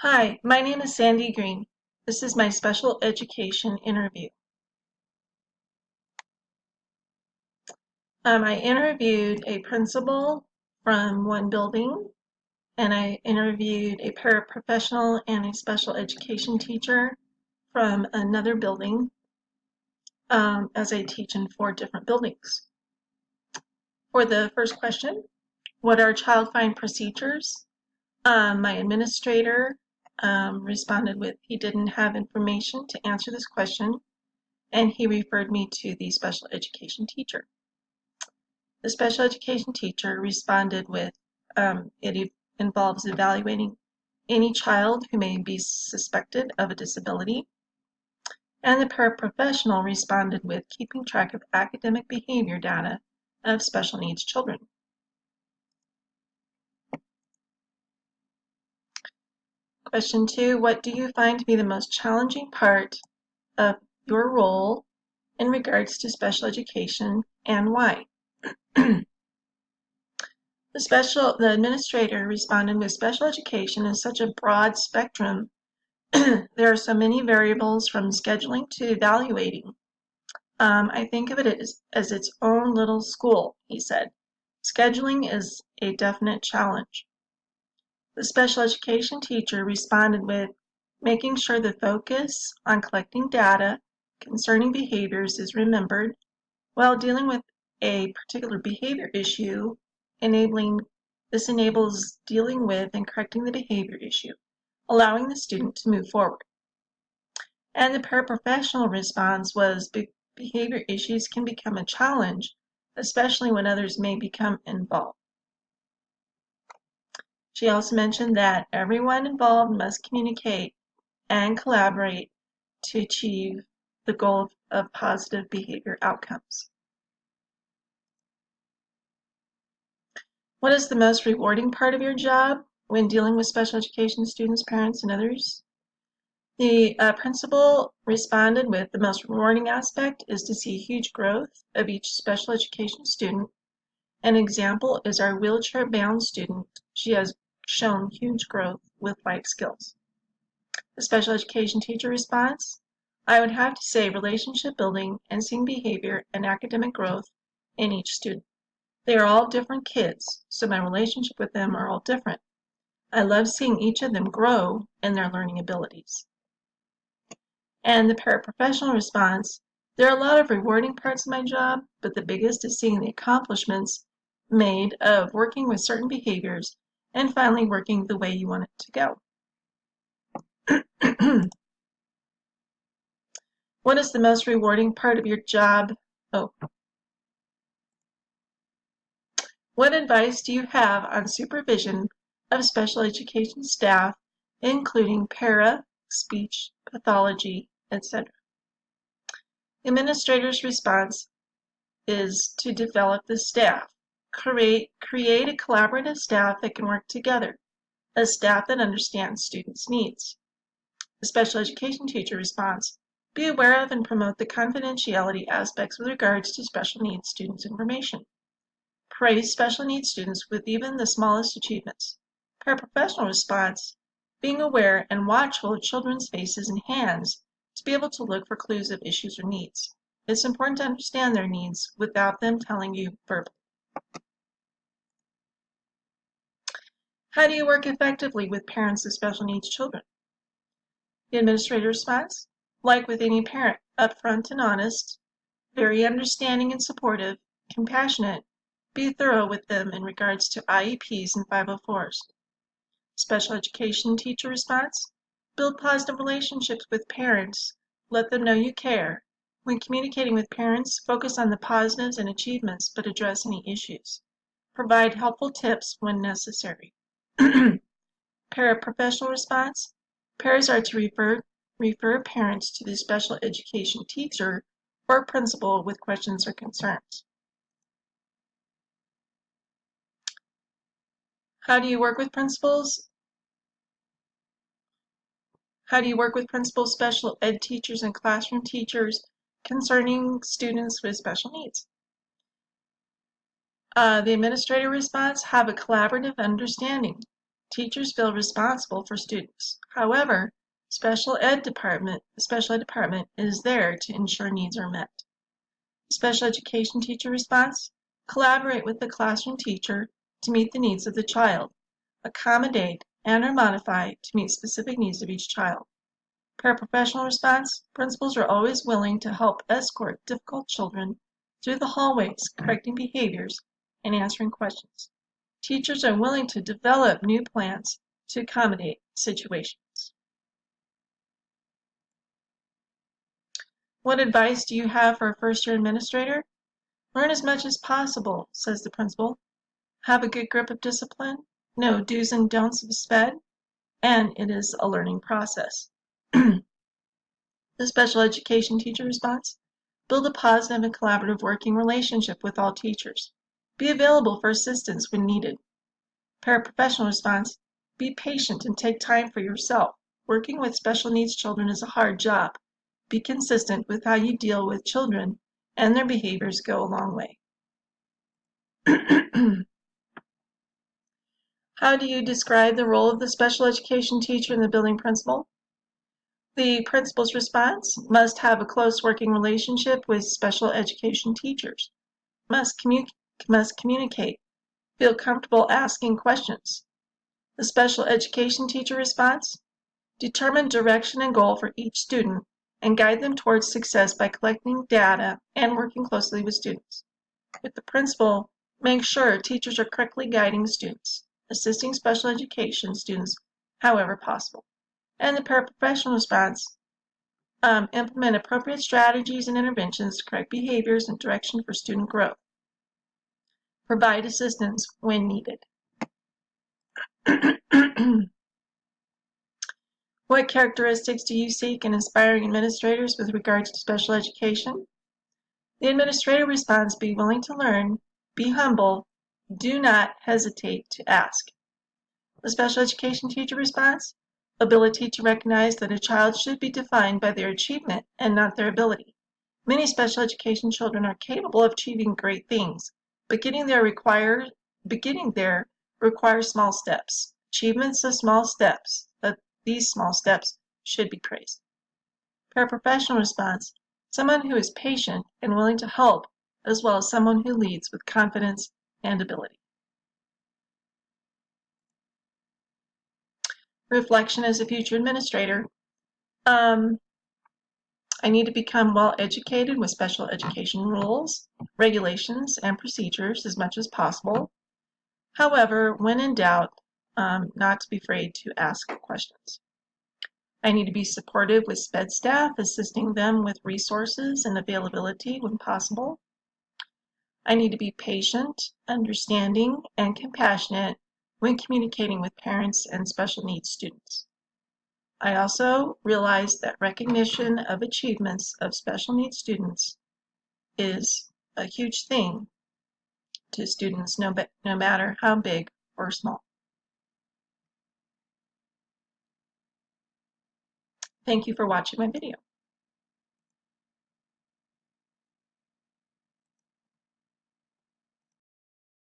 Hi, my name is Sandy Green. This is my special education interview. I interviewed a principal from one building, and I interviewed a paraprofessional and a special education teacher from another building, as I teach in 4 different buildings. For the first question, what are child find procedures? My administrator responded with he didn't have information to answer this question, and he referred me to the special education teacher. The special education teacher responded with, it involves evaluating any child who may be suspected of a disability. And the paraprofessional responded with keeping track of academic behavior data of special needs children. Question 2, what do you find to be the most challenging part of your role in regards to special education and why? The administrator responded with special education is such a broad spectrum. There are so many variables from scheduling to evaluating. I think of it as its own little school, he said. Scheduling is a definite challenge. The special education teacher responded with making sure the focus on collecting data concerning behaviors is remembered while dealing with a particular behavior issue. This enables dealing with and correcting the behavior issue, allowing the student to move forward. And the paraprofessional response was behavior issues can become a challenge, especially when others may become involved. She also mentioned that everyone involved must communicate and collaborate to achieve the goal of positive behavior outcomes. What is the most rewarding part of your job when dealing with special education students, parents, and others? The principal responded with the most rewarding aspect is to see huge growth of each special education student. An example is our wheelchair-bound student. She has shown huge growth with life skills. The special education teacher response, I would have to say relationship building and seeing behavior and academic growth in each student. They are all different kids, so my relationship with them are all different. I love seeing each of them grow in their learning abilities. And the paraprofessional response, there are a lot of rewarding parts of my job, but the biggest is seeing the accomplishments made of working with certain behaviors and finally working the way you want it to go. What is the most rewarding part of your job? What advice do you have on supervision of special education staff, including para, speech, pathology, etc.? The administrator's response is to develop the staff. Create a collaborative staff that can work together, a staff that understands students' needs. The special education teacher response, be aware of and promote the confidentiality aspects with regards to special needs students' information. Praise special needs students with even the smallest achievements. Paraprofessional response, being aware and watchful of children's faces and hands to be able to look for clues of issues or needs. It's important to understand their needs without them telling you verbally. How do you work effectively with parents of special needs children? The administrator response, like with any parent, upfront and honest, very understanding and supportive, compassionate, be thorough with them in regards to IEPs and 504s. Special education teacher response, build positive relationships with parents, let them know you care. When communicating with parents, focus on the positives and achievements, but address any issues. Provide helpful tips when necessary. Paraprofessional response, paras are to refer parents to the special education teacher or principal with questions or concerns. How do you work with principals? How do you work with principals, special ed teachers, and classroom teachers concerning students with special needs? The administrator response, have a collaborative understanding. teachers feel responsible for students. However, the special ed department is there to ensure needs are met. Special education teacher response: collaborate with the classroom teacher to meet the needs of the child, accommodate and or modify to meet specific needs of each child. Paraprofessional response: principals are always willing to help escort difficult children through the hallways, correcting behaviors and answering questions. Teachers are willing to develop new plans to accommodate situations. What advice do you have for a first-year administrator? Learn as much as possible, says the principal. Have a good grip of discipline, know do's and don'ts of SPED, and it is a learning process. The special education teacher response: build a positive and collaborative working relationship with all teachers. Be available for assistance when needed. Paraprofessional response: be patient and take time for yourself. Working with special needs children is a hard job. Be consistent with how you deal with children, and their behaviors go a long way. How do you describe the role of the special education teacher and the building principal? The principal's response: must have a close working relationship with special education teachers. Must communicate. Feel comfortable asking questions. The special education teacher response: determine direction and goal for each student and guide them towards success by collecting data and working closely with students. With the principal, make sure teachers are correctly guiding students, assisting special education students however possible. And the paraprofessional response: implement appropriate strategies and interventions to correct behaviors and direction for student growth. Provide assistance when needed. What characteristics do you seek in inspiring administrators with regards to special education? The administrator responds: be willing to learn, be humble, do not hesitate to ask. The special education teacher responds: ability to recognize that a child should be defined by their achievement and not their ability. Many special education children are capable of achieving great things, but beginning there requires small steps. Achievements of small steps, these small steps should be praised. Paraprofessional response: someone who is patient and willing to help, as well as someone who leads with confidence and ability. Reflection as a future administrator. I need to become well educated with special education rules, regulations, and procedures as much as possible. However, when in doubt, not to be afraid to ask questions. I need to be supportive with SPED staff, assisting them with resources and availability when possible. I need to be patient, understanding, and compassionate when communicating with parents and special needs students. I also realize that recognition of achievements of special needs students is a huge thing to students, no matter how big or small. Thank you for watching my video.